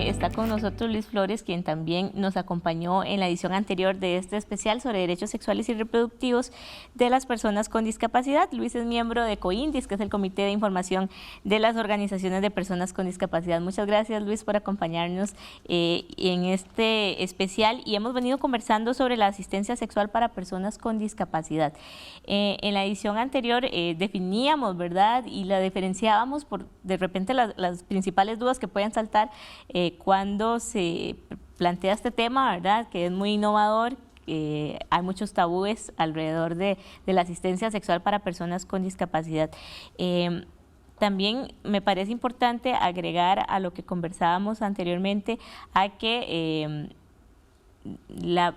Está con nosotros Luis Flores, quien también nos acompañó en la edición anterior de este especial sobre derechos sexuales y reproductivos de las personas con discapacidad. Luis es miembro de COINDIS, que es el Comité de Información de las Organizaciones de Personas con Discapacidad. Muchas gracias, Luis, por acompañarnos en este especial, y hemos venido conversando sobre la asistencia sexual para personas con discapacidad. En la edición anterior definíamos, ¿verdad?, y la diferenciábamos por de repente las principales dudas que pueden saltar cuando se plantea este tema, ¿verdad?, que es muy innovador. Hay muchos tabúes alrededor de la asistencia sexual para personas con discapacidad. También me parece importante agregar a lo que conversábamos anteriormente a que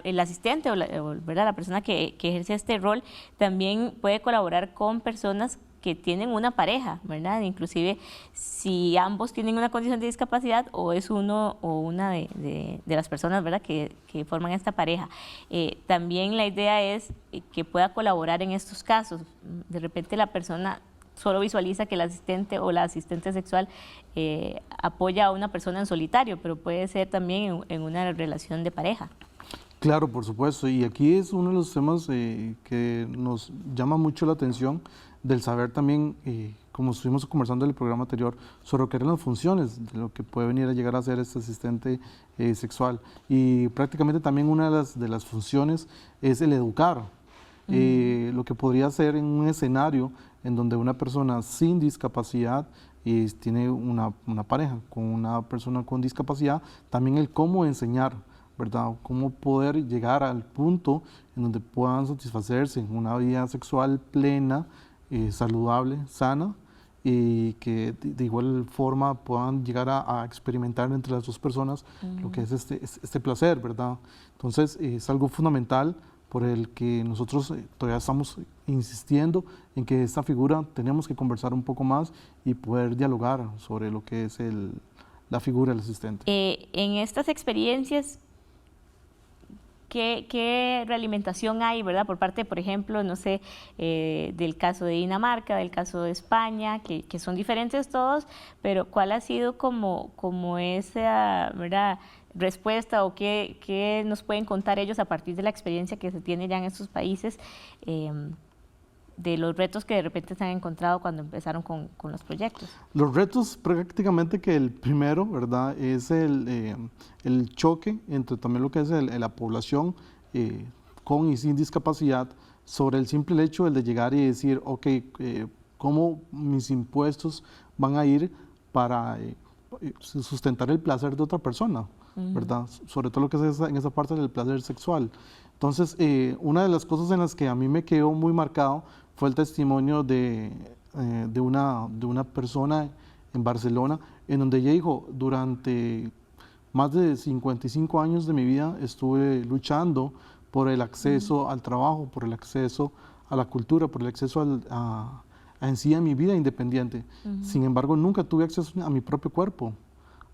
el asistente ¿verdad?, la persona que ejerce este rol también puede colaborar con personas que tienen una pareja, ¿verdad? Inclusive si ambos tienen una condición de discapacidad, o es uno o una de las personas, ¿verdad?, que forman esta pareja. También la idea es que pueda colaborar en estos casos. De repente la persona solo visualiza que el asistente o la asistente sexual apoya a una persona en solitario, pero puede ser también en una relación de pareja. Claro, por supuesto, y aquí es uno de los temas que nos llama mucho la atención, del saber también, como estuvimos conversando en el programa anterior, sobre lo que eran las funciones de lo que puede venir a llegar a ser este asistente sexual. Y prácticamente también una de las funciones es el educar. Lo que podría ser en un escenario en donde una persona sin discapacidad tiene una pareja con una persona con discapacidad, también el cómo enseñar, ¿verdad? Cómo poder llegar al punto en donde puedan satisfacerse en una vida sexual plena, saludable, sana, y que de igual forma puedan llegar a experimentar entre las dos personas lo que es este placer, ¿verdad? Entonces es algo fundamental por el que nosotros todavía estamos insistiendo en que esta figura tenemos que conversar un poco más y poder dialogar sobre lo que es la figura del asistente. En estas experiencias, ¿qué realimentación hay, ¿verdad?, por parte, por ejemplo, no sé, del caso de Dinamarca, del caso de España, que son diferentes todos, pero cuál ha sido como esa, ¿verdad?, respuesta, o qué nos pueden contar ellos a partir de la experiencia que se tiene ya en estos países, de los retos que de repente se han encontrado cuando empezaron con los proyectos? Los retos, prácticamente que el primero, ¿verdad?, es el choque entre también lo que es la población con y sin discapacidad, sobre el simple hecho de llegar y decir, ok, ¿cómo mis impuestos van a ir para sustentar el placer de otra persona? ¿Verdad? Sobre todo lo que es en esa parte del placer sexual. Entonces, una de las cosas en las que a mí me quedó muy marcado fue el testimonio de una persona en Barcelona, en donde ella dijo: durante más de 55 años de mi vida estuve luchando por el acceso al trabajo, por el acceso a la cultura, por el acceso en sí a mi vida independiente. Sin embargo, nunca tuve acceso a mi propio cuerpo.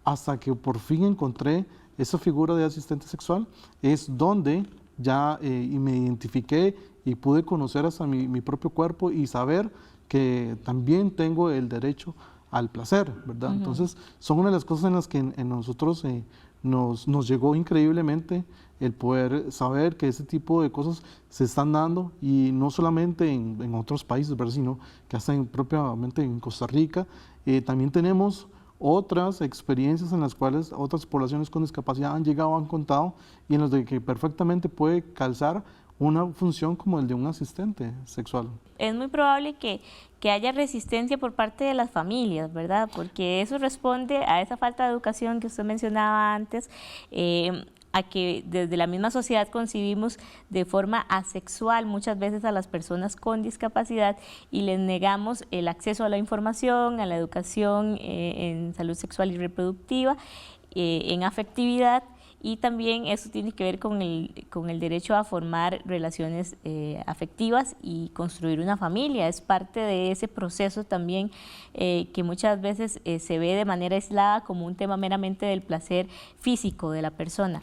Hasta que por fin encontré esa figura de asistente sexual, es donde ya me identifiqué y pude conocer hasta mi propio cuerpo y saber que también tengo el derecho al placer, ¿verdad? Entonces, son una de las cosas en las que en nosotros nos llegó increíblemente el poder saber que ese tipo de cosas se están dando, y no solamente en otros países, ¿verdad?, sino que hasta propiamente en Costa Rica. También tenemos otras experiencias en las cuales otras poblaciones con discapacidad han llegado, han contado, y en los de que perfectamente puede calzar una función como el de un asistente sexual. Es muy probable que haya resistencia por parte de las familias, ¿verdad?, porque eso responde a esa falta de educación que usted mencionaba antes, a que desde la misma sociedad concibimos de forma asexual muchas veces a las personas con discapacidad, y les negamos el acceso a la información, a la educación en salud sexual y reproductiva, en afectividad, y también eso tiene que ver con el derecho a formar relaciones afectivas y construir una familia. Es parte de ese proceso también que muchas veces se ve de manera aislada como un tema meramente del placer físico de la persona.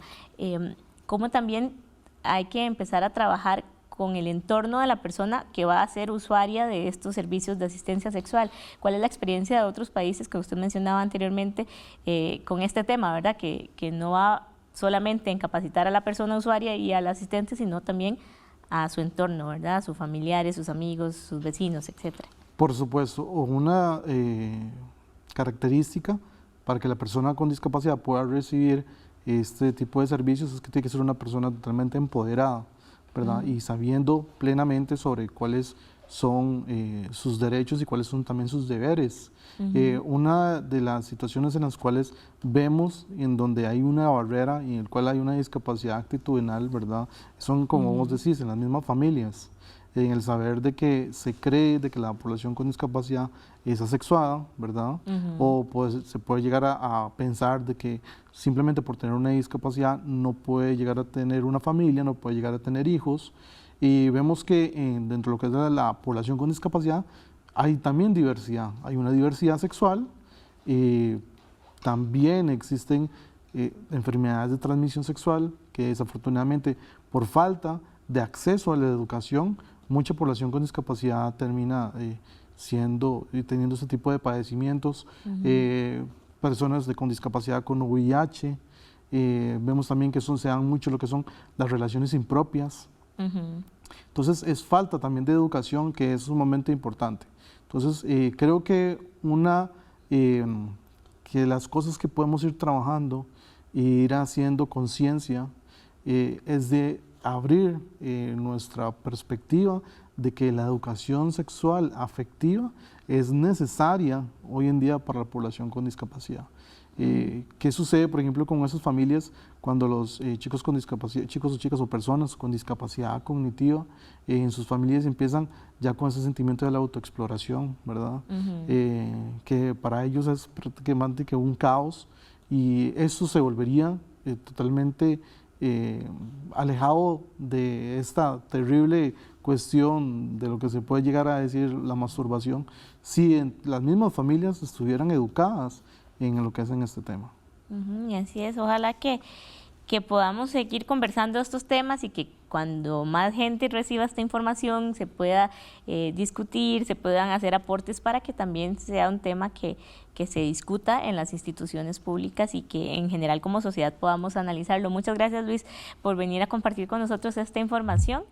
Como también hay que empezar a trabajar con el entorno de la persona que va a ser usuaria de estos servicios de asistencia sexual. ¿Cuál es la experiencia de otros países que usted mencionaba anteriormente con este tema, verdad? Que no va solamente en capacitar a la persona usuaria y al asistente, sino también a su entorno, ¿verdad? A sus familiares, sus amigos, sus vecinos, etcétera. Por supuesto, una característica para que la persona con discapacidad pueda recibir este tipo de servicios es que tiene que ser una persona totalmente empoderada, ¿verdad? Y sabiendo plenamente sobre cuáles son sus derechos y cuáles son también sus deberes. Una de las situaciones en las cuales vemos en donde hay una barrera y en el cual hay una discapacidad actitudinal, ¿verdad? Son, como vos decís, en las mismas familias, en el saber de que se cree de que la población con discapacidad es asexuada, ¿verdad? O pues, se puede llegar a pensar de que simplemente por tener una discapacidad no puede llegar a tener una familia, no puede llegar a tener hijos. Y vemos que dentro de lo que es la población con discapacidad hay también diversidad, hay una diversidad sexual, también existen enfermedades de transmisión sexual que desafortunadamente por falta de acceso a la educación, mucha población con discapacidad termina teniendo ese tipo de padecimientos. Personas con discapacidad con VIH, vemos también que se dan mucho lo que son las relaciones impropias. Entonces es falta también de educación, que es sumamente importante. Entonces creo que que las cosas que podemos ir trabajando e ir haciendo conciencia es de abrir nuestra perspectiva de que la educación sexual afectiva es necesaria hoy en día para la población con discapacidad. ¿Qué sucede, por ejemplo, con esas familias cuando los chicos con discapacidad, chicos o chicas o personas con discapacidad cognitiva en sus familias empiezan ya con ese sentimiento de la autoexploración, ¿verdad? Que para ellos es prácticamente que un caos, y eso se volvería totalmente alejado de esta terrible cuestión de lo que se puede llegar a decir la masturbación, si las mismas familias estuvieran educadas en lo que es en este tema. Y así es, ojalá que podamos seguir conversando estos temas y que cuando más gente reciba esta información se pueda discutir, se puedan hacer aportes para que también sea un tema que se discuta en las instituciones públicas y que en general como sociedad podamos analizarlo. Muchas gracias, Luis, por venir a compartir con nosotros esta información.